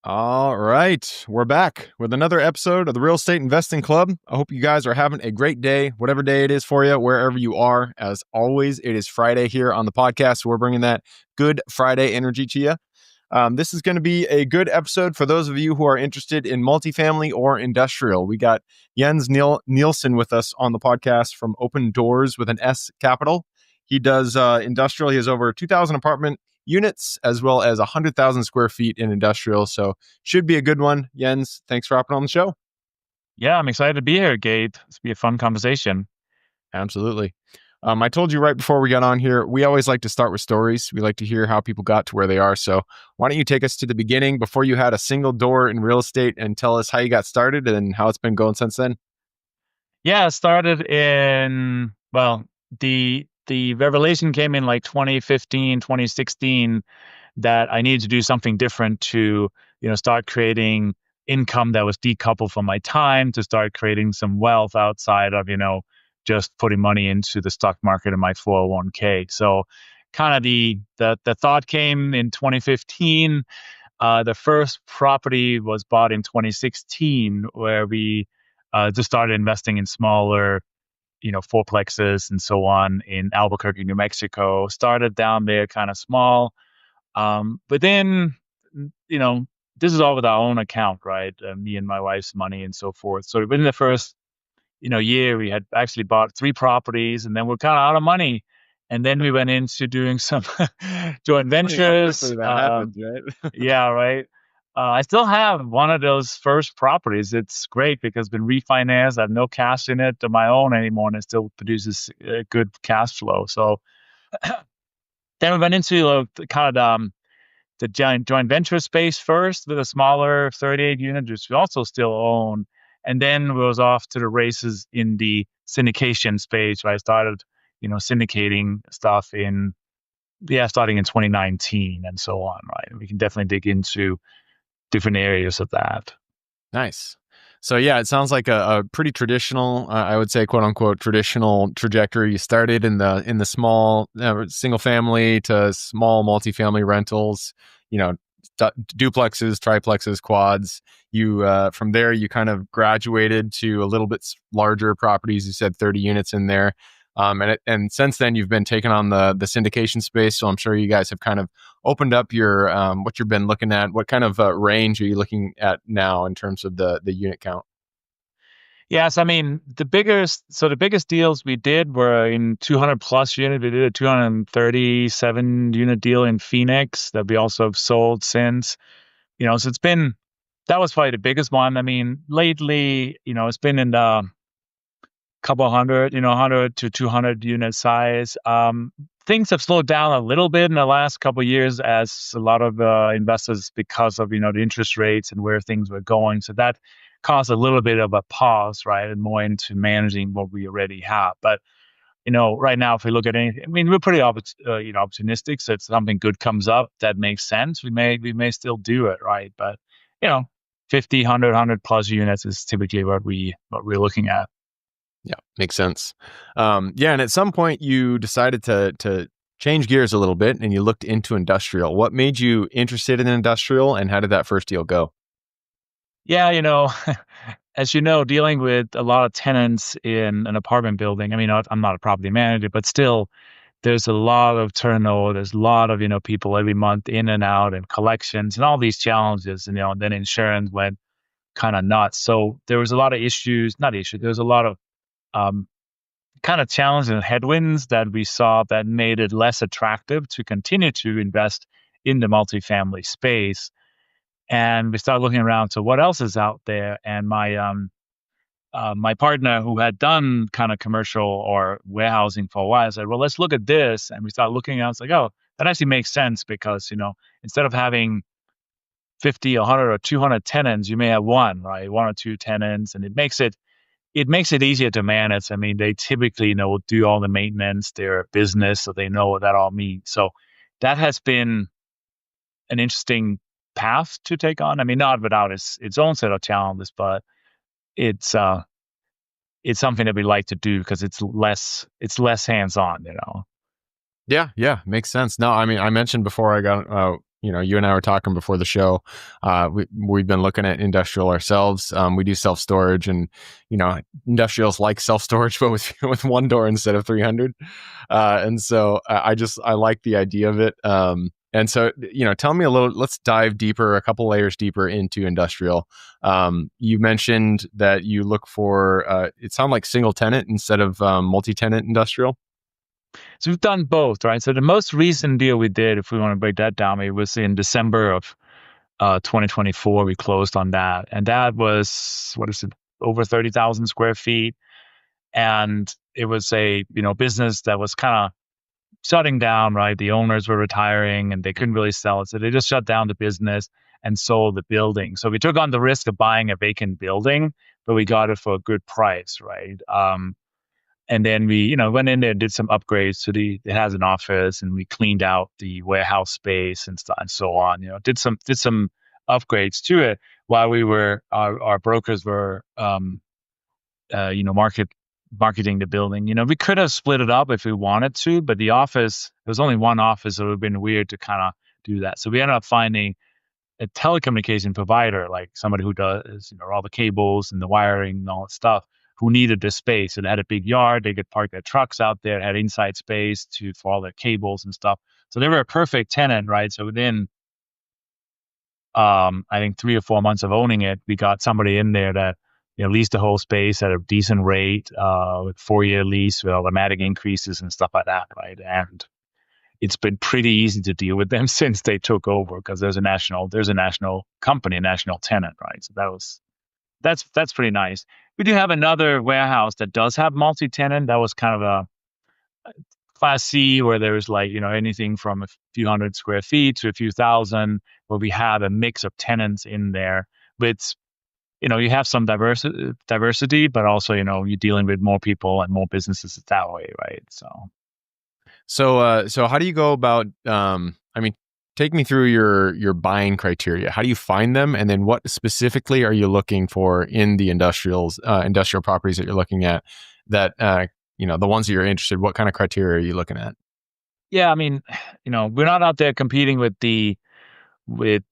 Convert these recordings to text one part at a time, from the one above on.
All right, we're back with another episode of the Real Estate Investing Club. I hope you guys are having a great day, whatever day it is for you, wherever you are. As always, it is Friday here on the podcast, so we're bringing that good Friday energy to you. This is going to be a good episode for those of you who are interested in multifamily or industrial. We got Jens Nielsen with us on the podcast from Open Doors with an S capital. He does industrial. He has over 2,000 apartment units as well as 100,000 square feet in industrial. So should be a good one. Jens, thanks for hopping on the show. Yeah, I'm excited to be here, Gabe. It's be a fun conversation. Absolutely. I told you right before we got on here, we always like to start with stories. We like to hear how people got to where they are. So why don't you take us to the beginning before you had a single door in real estate and tell us how you got started and how it's been going since then? Yeah, it started in, the revelation came in like 2015, 2016 that I needed to do something different to, start creating income that was decoupled from my time, to start creating some wealth outside of, just putting money into the stock market in my 401k. So kind of the thought came in 2015. The first property was bought in 2016, where we just started investing in smaller, fourplexes and so on in Albuquerque, New Mexico. Started down there kind of small. But then, this is all with our own account, right? Me and my wife's money and so forth. So within the first, year, we had actually bought 3 properties, and then we're kind of out of money. And then we went into doing some joint ventures. Funny how quickly that happens, right? Yeah, right. I still have one of those first properties. It's great because it's been refinanced. I have no cash in it of my own anymore, and it still produces good cash flow. So then we went into the joint venture space first with a smaller 38 unit, which we also still own. And then we was off to the races in the syndication space, where I started, syndicating stuff starting in 2019 and so on, right? We can definitely dig into different areas of that. Nice. So yeah, it sounds like a pretty traditional, I would say, quote unquote, traditional trajectory. You started in the small single family to small multifamily rentals, duplexes, triplexes, quads. You from there you kind of graduated to a little bit larger properties. You said 30 units in there. And since then you've been taking on the syndication space. So I'm sure you guys have kind of opened up your what you've been looking at. What kind of range are you looking at now in terms of the unit count? Yes, I mean the biggest deals we did were in 200 plus unit. We did a 237 unit deal in Phoenix that we also have sold since. So that was probably the biggest one. I mean, lately, it's been in the couple hundred, 100 to 200 unit size. Things have slowed down a little bit in the last couple of years, as a lot of investors, because of, the interest rates and where things were going. So that caused a little bit of a pause, right? And more into managing what we already have. But, right now, if we look at anything, I mean, we're pretty, opportunistic. So if something good comes up that makes sense, we may still do it, right? But, 50, 100 plus units is typically what we're looking at. Yeah, makes sense. And at some point you decided to change gears a little bit and you looked into industrial. What made you interested in industrial, and how did that first deal go? Yeah, as you know, dealing with a lot of tenants in an apartment building. I mean, I'm not a property manager, but still, there's a lot of turnover. There's a lot of, people every month in and out, and collections and all these challenges, and then insurance went kind of nuts. So there was a lot of there was a lot of kind of challenges and headwinds that we saw that made it less attractive to continue to invest in the multifamily space. And we started looking around to what else is out there. And my partner, who had done kind of commercial or warehousing for a while, said, well, let's look at this. And we started looking at it. It's like, oh, that actually makes sense, because, instead of having 50, 100, or 200 tenants, you may have one, right? One or two tenants. And it makes it easier to manage. I mean, they typically, will do all the maintenance, their business, so they know what that all means. So that has been an interesting path to take on. I mean, not without its own set of challenges, but it's something that we like to do because it's less hands-on. Yeah, makes sense. No, I mean, I mentioned before I got you and I were talking before the show. We've been looking at industrial ourselves. We do self storage, and industrials like self storage, but with with one door instead of 300. And so I like the idea of it. And so, tell me a little, let's dive deeper, a couple layers deeper into industrial. You mentioned that you look for, it sounded like single tenant instead of multi-tenant industrial. So we've done both, right? So the most recent deal we did, if we want to break that down, it was in December of 2024. We closed on that, and that was, what is it, over 30,000 square feet, and it was a business that was kind of shutting down, right? The owners were retiring and they couldn't really sell it. So they just shut down the business and sold the building. So we took on the risk of buying a vacant building, but we got it for a good price, right? And then we, went in there, did some upgrades to it has an office, and we cleaned out the warehouse space and stuff and so on. Did some upgrades to it while our brokers were, marketing the building. We could have split it up if we wanted to, but there was only one office. So it would have been weird to kind of do that. So we ended up finding a telecommunication provider, like somebody who does, all the cables and the wiring and all that stuff, who needed the space. And had a big yard. They could park their trucks out there, had inside space for all their cables and stuff. So they were a perfect tenant, right? So within, I think 3 or 4 months of owning it, we got somebody in there that leased the whole space at a decent rate, with 4-year lease with automatic increases and stuff like that, right? And it's been pretty easy to deal with them since they took over, because there's a national company, a national tenant, right? So that's pretty nice. We do have another warehouse that does have multi-tenant. That was kind of a Class C, where there's anything from a few hundred square feet to a few thousand, where we have a mix of tenants in there. But you have some diversity, but also, you're dealing with more people and more businesses that way, right? So how do you go about, I mean, take me through your buying criteria. How do you find them? And then what specifically are you looking for in the industrial properties that you're looking at, that, the ones that you're interested, what kind of criteria are you looking at? Yeah, I mean, we're not out there competing with the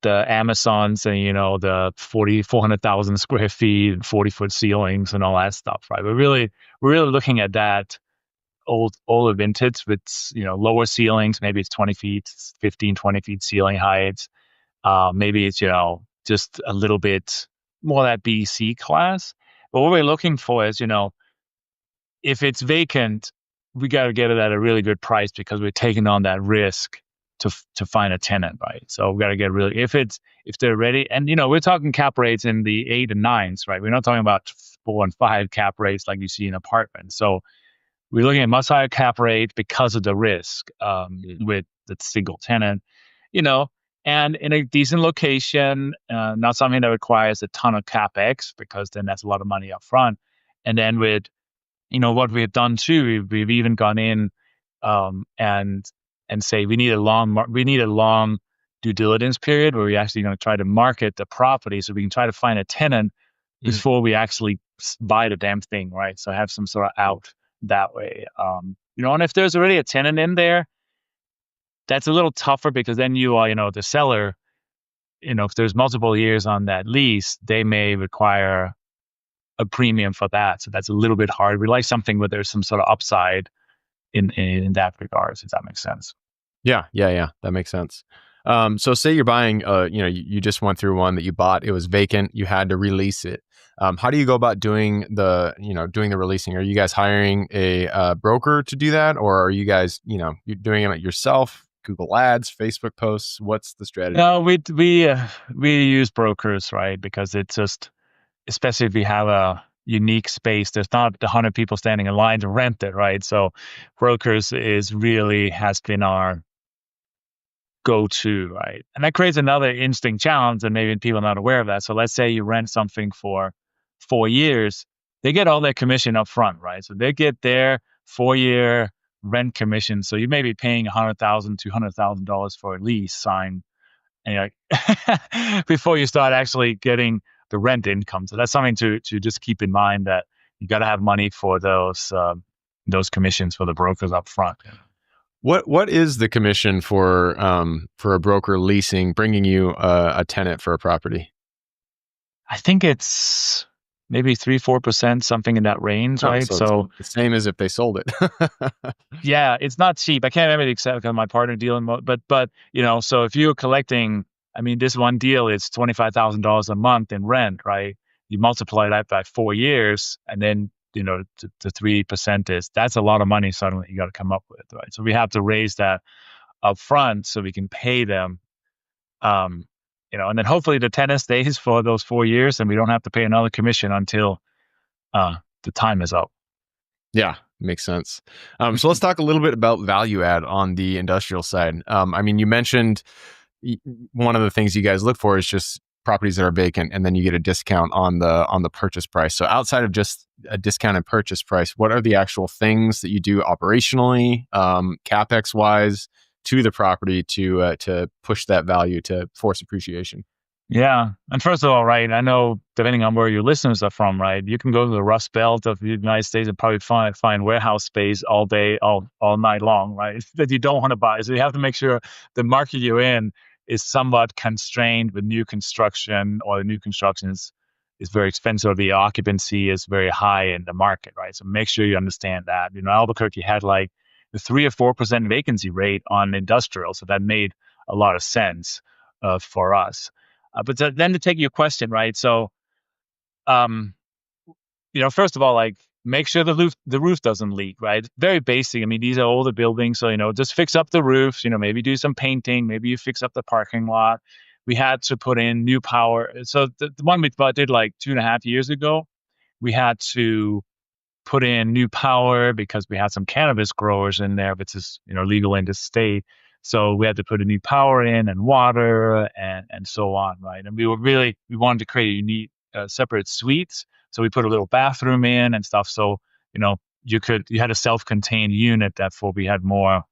Amazons and the 400,000 square feet and 40-foot ceilings and all that stuff, right? We're really looking at that older vintage with lower ceilings. Maybe it's 20 feet, 15, 20 feet ceiling heights. Maybe it's just a little bit more that BC class. But what we're looking for is, if it's vacant, we got to get it at a really good price, because we're taking on that risk to find a tenant, right? So we got to get if they're ready, and we're talking cap rates in the 8 and 9s, right? We're not talking about 4 and 5 cap rates like you see in apartments. So we're looking at much higher cap rate because of the risk, with the single tenant, and in a decent location, not something that requires a ton of capex, because then that's a lot of money up front. And then with what we've done too, we've even gone in, and say we need a long due diligence period, where we actually going to try to market the property, so we can try to find a tenant before we actually buy the damn thing, right? So have some sort of out that way. And if there's already a tenant in there, that's a little tougher, because then you are, the seller, if there's multiple years on that lease, they may require a premium for that. So that's a little bit hard. We like something where there's some sort of upside in that regards, if that makes sense. Yeah. That makes sense. So say you're buying, you just went through one that you bought, it was vacant, you had to release it. How do you go about doing the releasing? Are you guys hiring a broker to do that? Or are you guys, you're doing it yourself? Google Ads, Facebook posts? What's the strategy? No, we use brokers, right? Because it's just, especially if we have a unique space, there's not 100 people standing in line to rent it, right? So brokers has been our go-to, right? And that creates another interesting challenge, and maybe people are not aware of that. So let's say you rent something for 4 years, they get all their commission up front, right? So they get their 4-year rent commission. So you may be paying $100,000, $200,000 for a lease signed, and you're like, before you start actually getting the rent income. So that's something to just keep in mind, that you got to have money for those commissions for the brokers up front. What is the commission for a broker leasing bringing you a tenant for a property? I think it's maybe 3-4%, something in that range, Oh, right? so it's So the same as if they sold it. yeah, it's not cheap. I can't remember the exact because my partner dealing, but so if you're collecting, I mean, this one deal is $25,000 a month in rent, right? You multiply that by 4 years, and then the 3% is that's a lot of money suddenly you got to come up with, right? So we have to raise that up front so we can pay them, um, and then hopefully the tenant stays for those 4 years, and we don't have to pay another commission until the time is up. Yeah, makes sense. So let's talk a little bit about value add on the industrial side. I mean, you mentioned one of the things you guys look for is just properties that are vacant, and then you get a discount on the purchase price. So outside of just a discounted purchase price, what are the actual things that you do operationally, capex wise, to the property to push that value to force appreciation? Yeah. And first of all, right, I know depending on where your listeners are from, right, you can go to the Rust Belt of the United States and probably find warehouse space all day, all night long, right? That you don't want to buy. So you have to make sure the market you're in is somewhat constrained with new construction, or the new construction is very expensive, or the occupancy is very high in the market, right? So make sure you understand that. Albuquerque had like the 3 or 4% vacancy rate on industrial, so that made a lot of sense for us. Then to take your question, right? So, um, first of all, like make sure the roof doesn't leak, right? Very basic. I mean, these are older buildings, so just fix up the roofs. Maybe do some painting. Maybe you fix up the parking lot. We had to put in new power. So the one we did like 2.5 years ago, we had to put in new power because we had some cannabis growers in there, which is legal in the state. So we had to put a new power in, and water, and so on, right? And we wanted to create a unique separate suites. So we put a little bathroom in and stuff. So you had a self-contained unit that for we had more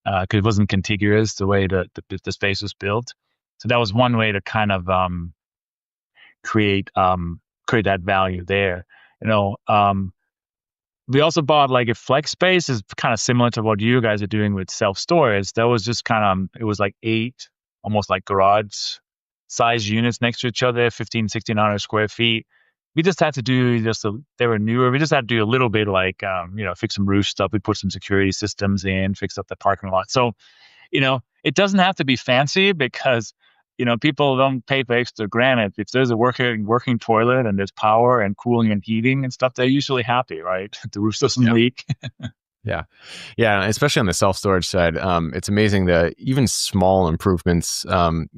because it wasn't contiguous the way the space was built. So that was one way to kind of create create that value there. You know, we also bought like a flex space is kind of similar to what you guys are doing with self storage. That was just kind of, it was like eight, almost like garage size units next to each other, 1,500, 1,600 square feet. We just had to do they were newer. We just had to do a little bit like, fix some roof stuff. We put some security systems in, fix up the parking lot. So, it doesn't have to be fancy because, people don't pay for extra granite. If there's a working toilet and there's power and cooling and heating and stuff, they're usually happy, right? The roof doesn't Yeah. leak. Yeah. Yeah. Especially on the self storage side. It's amazing that even small improvements,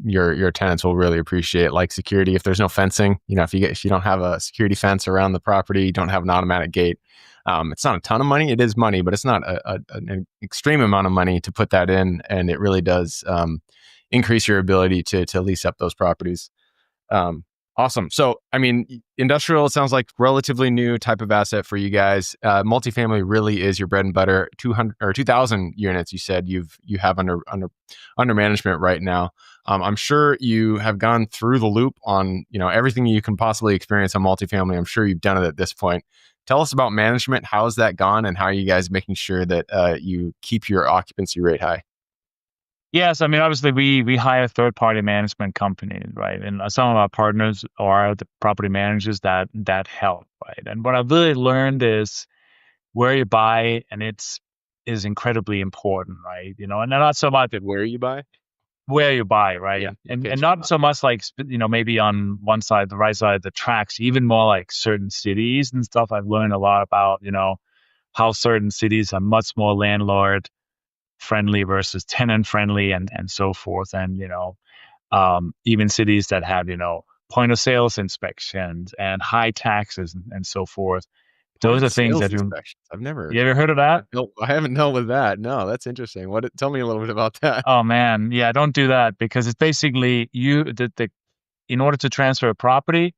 your tenants will really appreciate, like security. If there's no fencing, if you don't have a security fence around the property, you don't have an automatic gate. It's not a ton of money. It is money, but it's not an extreme amount of money to put that in. And it really does, increase your ability to lease up those properties. Um, awesome. So, I mean, industrial, it sounds like relatively new type of asset for you guys. Multifamily really is your bread and butter. 200 or 2,000 units, you said you have under management right now. I'm sure you have gone through the loop on everything you can possibly experience on multifamily. I'm sure you've done it at this point. Tell us about management. How has that gone, and how are you guys making sure that you keep your occupancy rate high? Yes, I mean, obviously we hire third-party management companies, right? And some of our partners are the property managers that help, right? And what I've really learned is where you buy, and is incredibly important, right? And not so much Where you buy? where you buy, right? Yeah. And not so much like maybe on one side, the right side of the tracks, even more like certain cities and stuff. I've learned a lot about how certain cities are much more landlord friendly versus tenant friendly, and so forth. And even cities that have point of sales inspections and high taxes, and so forth. Point Those of are things sales that inspections. you ever heard of that? No, I haven't dealt with that. No, that's interesting. Tell me a little bit about that. Oh man, yeah, don't do that because it's basically the in order to transfer a property,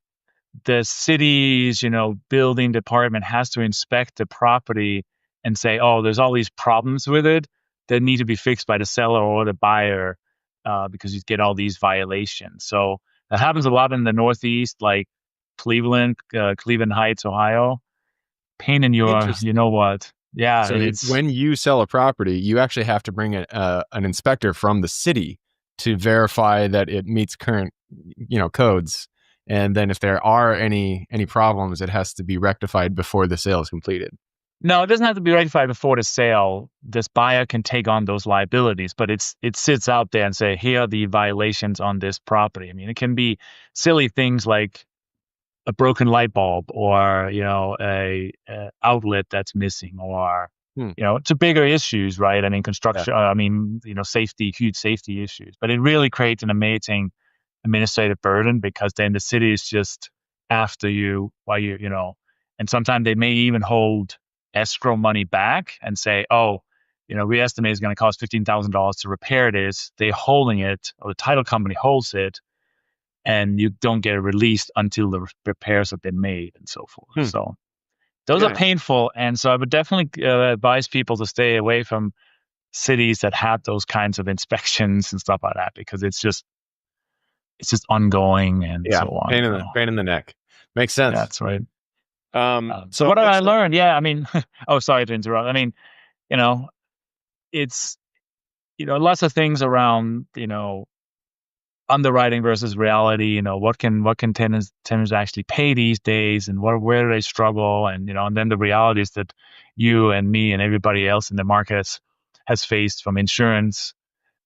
the city's building department has to inspect the property and say, oh, there's all these problems with it that need to be fixed by the seller or the buyer, because you get all these violations. So that happens a lot in the Northeast, like Cleveland, Cleveland Heights, Ohio. Pain in your, you Interesting. know what? Yeah, So it's when you sell a property, you actually have to bring an inspector from the city to verify that it meets current, codes. And then if there are any problems, it has to be rectified before the sale is completed. no, it doesn't have to be rectified before the sale. This buyer can take on those liabilities, but it sits out there and say, here are the violations on this property. I mean, it can be silly things like a broken light bulb, or a outlet that's missing, or Hmm. to bigger issues, right? I mean, Yeah. construction, I mean, safety, huge safety issues. But it really creates an amazing administrative burden, because then the city is just after you while and sometimes they may even hold escrow money back and say, oh, we estimate it's going to cost $15,000 to repair this. They're holding it, or the title company holds it, and you don't get it released until the repairs have been made and so forth. Hmm. So those are Yeah. painful, and so I would definitely advise people to stay away from cities that have those kinds of inspections and stuff like that, because it's just ongoing and Yeah. so on. Pain in the neck. Makes sense. That's right. So So what did I let's learn? Yeah, I mean, oh, sorry to interrupt. I mean, you know, it's lots of things around underwriting versus reality. What can tenants actually pay these days, and where do they struggle, and then the realities that you and me and everybody else in the market has faced, from insurance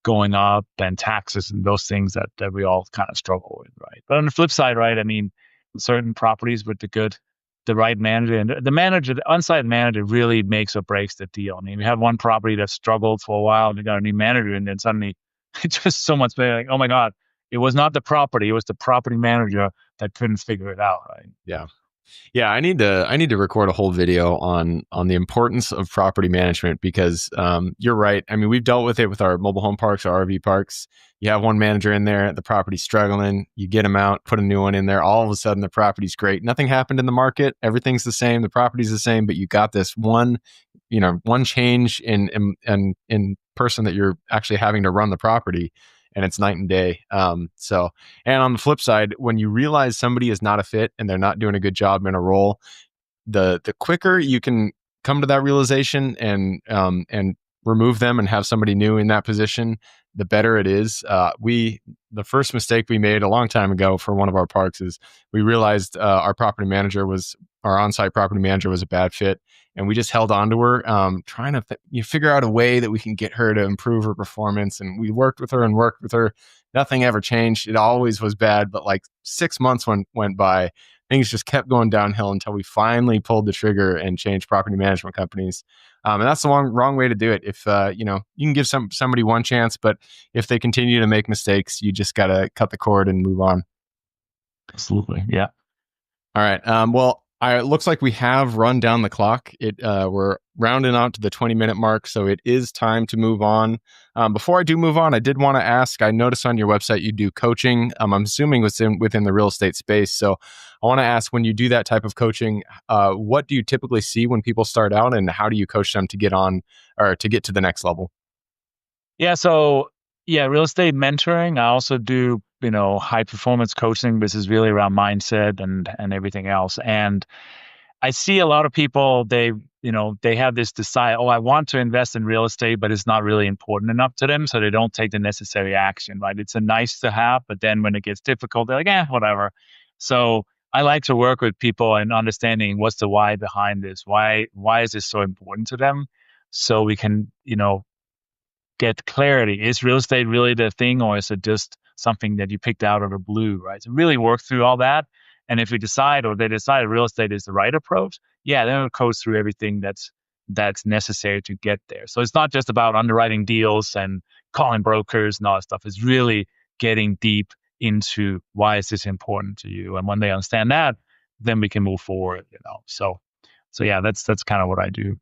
going up and taxes and those things that we all kind of struggle with, right? But on the flip side, right, I mean, certain properties with the right manager, and the on-site manager really makes or breaks the deal. I mean, we have one property that struggled for a while, and we got a new manager, and then suddenly it's just so much better. Like, oh my God, it was not the property, it was the property manager that couldn't figure it out, right? Yeah. Yeah, I need to record a whole video on the importance of property management, because you're right. I mean, we've dealt with it with our mobile home parks, our RV parks. You have one manager in there, the property's struggling. You get them out, put a new one in there. All of a sudden, the property's great. Nothing happened in the market. Everything's the same. The property's the same, but you got this one change in person that you're actually having to run the property, and it's night and day. And on the flip side, when you realize somebody is not a fit and they're not doing a good job in a role, the quicker you can come to that realization and remove them and have somebody new in that position, the better it is. The first mistake we made a long time ago for one of our parks is we realized our on-site property manager was a bad fit, and we just held on to her, trying to figure out a way that we can get her to improve her performance. And we worked with her and worked with her. Nothing ever changed. It always was bad. But like 6 months went by, things just kept going downhill until we finally pulled the trigger and changed property management companies. And that's the wrong way to do it. If you can give somebody one chance, but if they continue to make mistakes, you just gotta cut the cord and move on. Absolutely. Yeah. All right. Well, it looks like we have run down the clock. We're rounding out to the 20-minute mark, so it is time to move on. Before I do move on, I did want to ask. I noticed on your website you do coaching. I'm assuming within the real estate space. So I want to ask, when you do that type of coaching, what do you typically see when people start out, and how do you coach them to get on or to get to the next level? Yeah. So yeah, real estate mentoring. I also do, high performance coaching. This is really around mindset and everything else. And I see a lot of people, they have this desire, oh, I want to invest in real estate, but it's not really important enough to them. So they don't take the necessary action, right? It's a nice to have, but then when it gets difficult, they're like, whatever. So I like to work with people and understanding what's the why behind this. Why is this so important to them? So we can, get clarity. Is real estate really the thing, or is it just something that you picked out of the blue, right? So really work through all that. And if we decide, or they decide real estate is the right approach, yeah, then it goes through everything that's necessary to get there. So it's not just about underwriting deals and calling brokers and all that stuff. It's really getting deep into why is this important to you. And when they understand that, then we can move forward. So yeah, that's kind of what I do.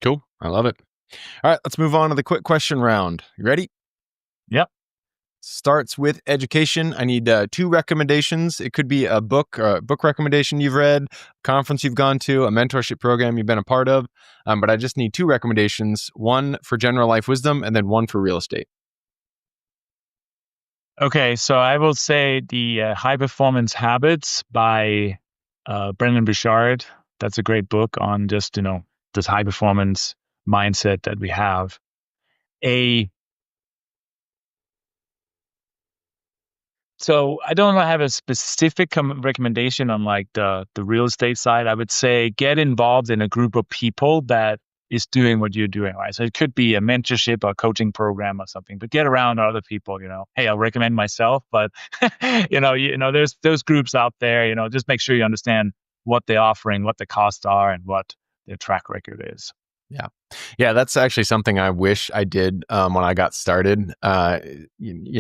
Cool. I love it. All right, let's move on to the quick question round. You ready? Yep. Starts with education. I need two recommendations. It could be a book recommendation you've read, a conference you've gone to, a mentorship program you've been a part of. But I just need two recommendations, one for general life wisdom and then one for real estate. Okay, so I will say the High Performance Habits by Brendan Bouchard. That's a great book on just this high performance mindset that we have. A So I don't have a specific recommendation on like the real estate side. I would say get involved in a group of people that is doing what you're doing, right? So it could be a mentorship or coaching program or something, but get around other people, Hey, I'll recommend myself, but there's those groups out there, just make sure you understand what they're offering, what the costs are, and what their track record is. Yeah. Yeah, that's actually something I wish I did when I got started. When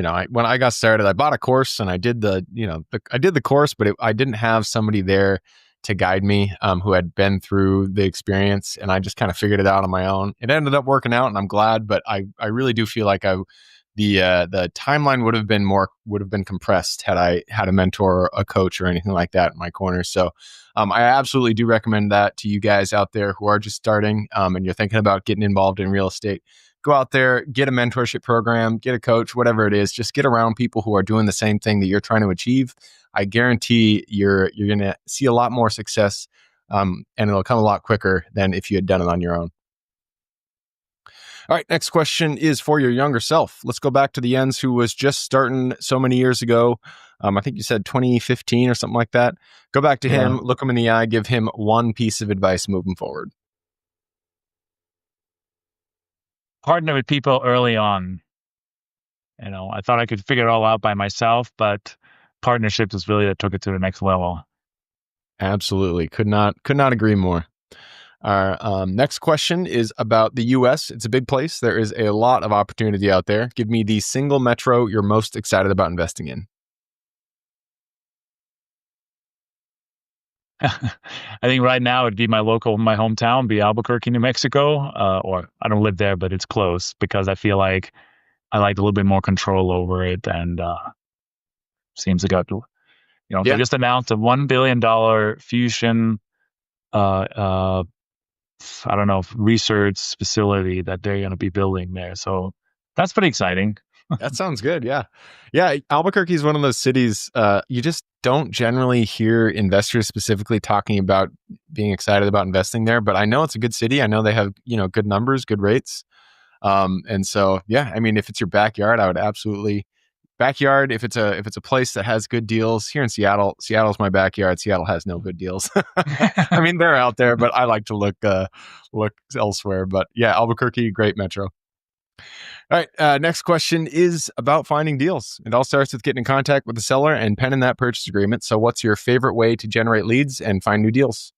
I got started, I bought a course and I did I did the course, but I didn't have somebody there to guide me who had been through the experience, and I just kind of figured it out on my own. It ended up working out, and I'm glad. But I really do feel like the timeline would have been compressed had I had a mentor, or a coach, or anything like that in my corner. So I absolutely do recommend that to you guys out there who are just starting and you're thinking about getting involved in real estate. Go out there, get a mentorship program, get a coach, whatever it is. Just get around people who are doing the same thing that you're trying to achieve. I guarantee you're going to see a lot more success, and it'll come a lot quicker than if you had done it on your own. All right, next question is for your younger self. Let's go back to the Jens who was just starting so many years ago. I think you said 2015 or something like that. Go back to him, look him in the eye, give him one piece of advice moving forward. Partner with people early on. I thought I could figure it all out by myself, but partnerships is really that took it to the next level. Absolutely. Could not agree more. Our next question is about the U.S. It's a big place. There is a lot of opportunity out there. Give me the single metro you're most excited about investing in. I think right now it'd be my hometown, be Albuquerque, New Mexico. Or I don't live there, but it's close because I feel like I like a little bit more control over it, and seems to got they just announced a $1 billion fusion I don't know, research facility that they're going to be building there. So that's pretty exciting. That sounds good. Yeah. Yeah. Albuquerque is one of those cities you just don't generally hear investors specifically talking about being excited about investing there. But I know it's a good city. I know they have, good numbers, good rates. And so, yeah, I mean, if it's your backyard, I would absolutely backyard. If it's a place that has good deals here in Seattle's my backyard. Seattle has no good deals. I mean, they're out there, but I like to look elsewhere. But yeah, Albuquerque, great metro. All right. Next question is about finding deals. It all starts with getting in contact with the seller and penning that purchase agreement. So, what's your favorite way to generate leads and find new deals?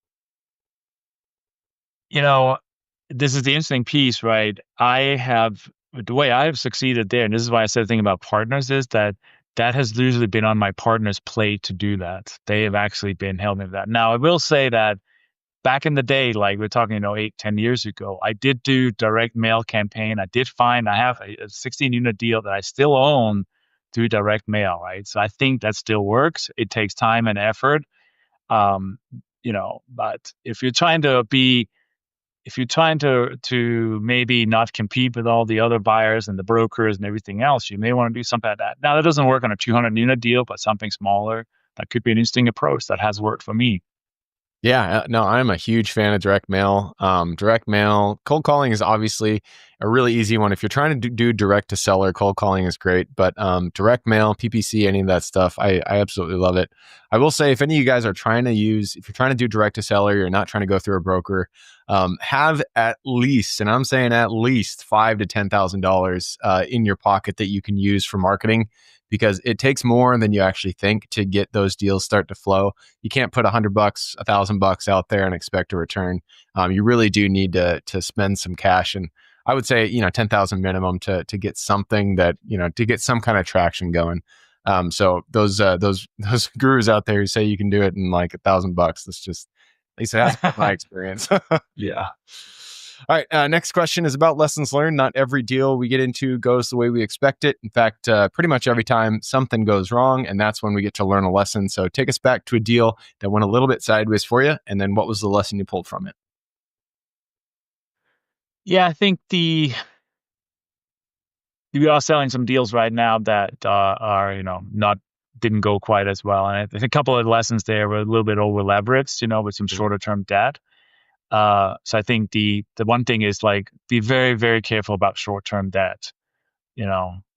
This is the interesting piece, right? The way I have succeeded there, and this is why I said the thing about partners is that has usually been on my partner's plate to do that. They have actually been helping with that. Now, I will say that back in the day, like we're talking, 8, 10 years ago, I did do direct mail campaign. I have a 16 unit deal that I still own through direct mail, right? So I think that still works. It takes time and effort. But if you're trying to maybe not compete with all the other buyers and the brokers and everything else, you may want to do something like that. Now, that doesn't work on a 200 unit deal, but something smaller, that could be an interesting approach that has worked for me. Yeah, no, I'm a huge fan of direct mail. Direct mail, cold calling is obviously a really easy one. If you're trying to do direct to seller, cold calling is great. But direct mail, PPC, any of that stuff, I absolutely love it. I will say, if any of you guys are if you're trying to do direct to seller, you're not trying to go through a broker, have at least, and I'm saying at least $5,000 to $10,000 in your pocket that you can use for marketing, because it takes more than you actually think to get those deals start to flow. You can't put $100, $1,000 out there and expect a return. You really do need to spend some cash, and I would say 10,000 minimum to get something that to get some kind of traction going. So those gurus out there who say you can do it in like $1,000, that's just, at least it has been my experience. Yeah. All right. Next question is about lessons learned. Not every deal we get into goes the way we expect it. In fact, pretty much every time something goes wrong, and that's when we get to learn a lesson. So take us back to a deal that went a little bit sideways for you, and then what was the lesson you pulled from it? Yeah, I think we are selling some deals right now that are not didn't go quite as well, and I think a couple of lessons there were a little bit over leveraged, with some shorter term debt. So I think the one thing is like be very, very careful about short-term debt,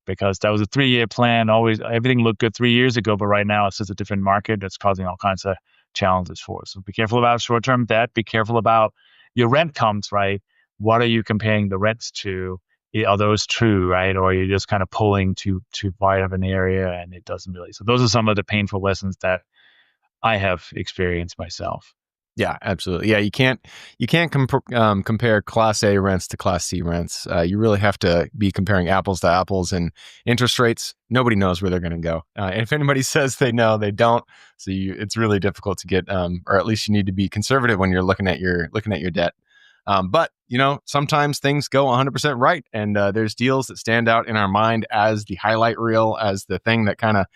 because that was a 3-year plan. Always everything looked good 3 years ago, but right now it's just a different market that's causing all kinds of challenges for us. So be careful about short-term debt. Be careful about your rent comes, right? What are you comparing the rents to? Are those true, right? Or are you just kind of pulling too wide of an area and it doesn't really? So those are some of the painful lessons that I have experienced myself. Yeah, absolutely. Yeah, you can't compare Class A rents to Class C rents. You really have to be comparing apples to apples, and interest rates. Nobody knows where they're going to go. And if anybody says they know, they don't. So it's really difficult to get, or at least you need to be conservative when you're looking at your debt. But sometimes things go 100% right, and there's deals that stand out in our mind as the highlight reel, as the thing that kind of,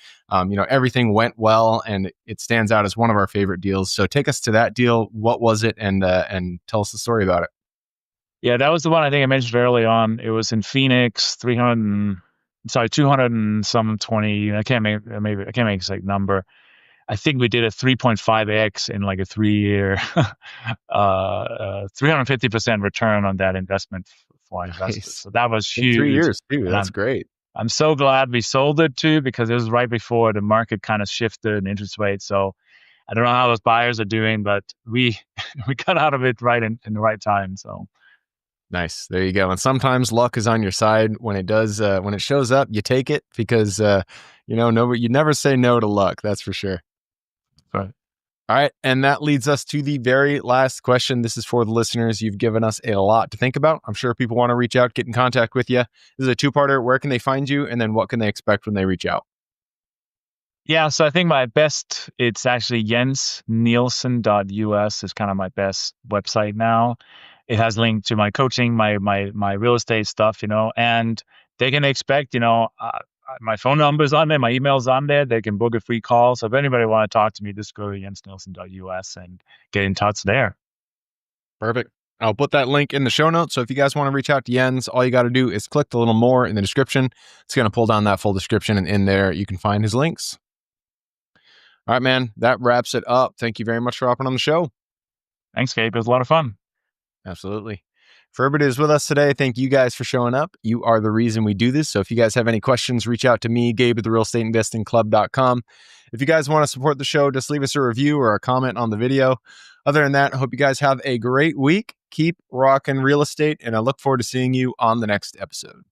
everything went well, and it stands out as one of our favorite deals. So take us to that deal. What was it, and tell us the story about it. Yeah, that was the one I think I mentioned early on. It was in Phoenix, 200 and some 20. I can't make maybe I can't make exact number. I think we did a 3.5x in like a 3-year, 350% return on that investment for investors. Nice. So that was In three huge, years too. and That's great. I'm so glad we sold it too, because it was right before the market kind of shifted in interest rates. So I don't know how those buyers are doing, but we we got out of it right in the right time. So. Nice. There you go. And sometimes luck is on your side when it does. When it shows up, you take it because nobody, you never say no to luck. That's for sure. Right. All right. And that leads us to the very last question. This is for the listeners. You've given us a lot to think about. I'm sure people want to reach out, get in contact with you. This is a two-parter. Where can they find you? And then what can they expect when they reach out? Yeah, so I think it's actually jensnielsen.us is kind of my best website now. It has link to my coaching, my real estate stuff, and they can expect, my phone number's on there, my email's on there. They can book a free call. So if anybody want to talk to me, just go to jensnielsen.us and get in touch there. Perfect. I'll put that link in the show notes. So if you guys want to reach out to Jens, all you got to do is click the little more in the description. It's going to pull down that full description, and in there you can find his links. All right, man. That wraps it up. Thank you very much for hopping on the show. Thanks, Gabe. It was a lot of fun. Absolutely. For everybody who's with us today, thank you guys for showing up. You are the reason we do this. So if you guys have any questions, reach out to me, Gabe at therealestateinvestingclub.com. If you guys want to support the show, just leave us a review or a comment on the video. Other than that, I hope you guys have a great week. Keep rocking real estate, and I look forward to seeing you on the next episode.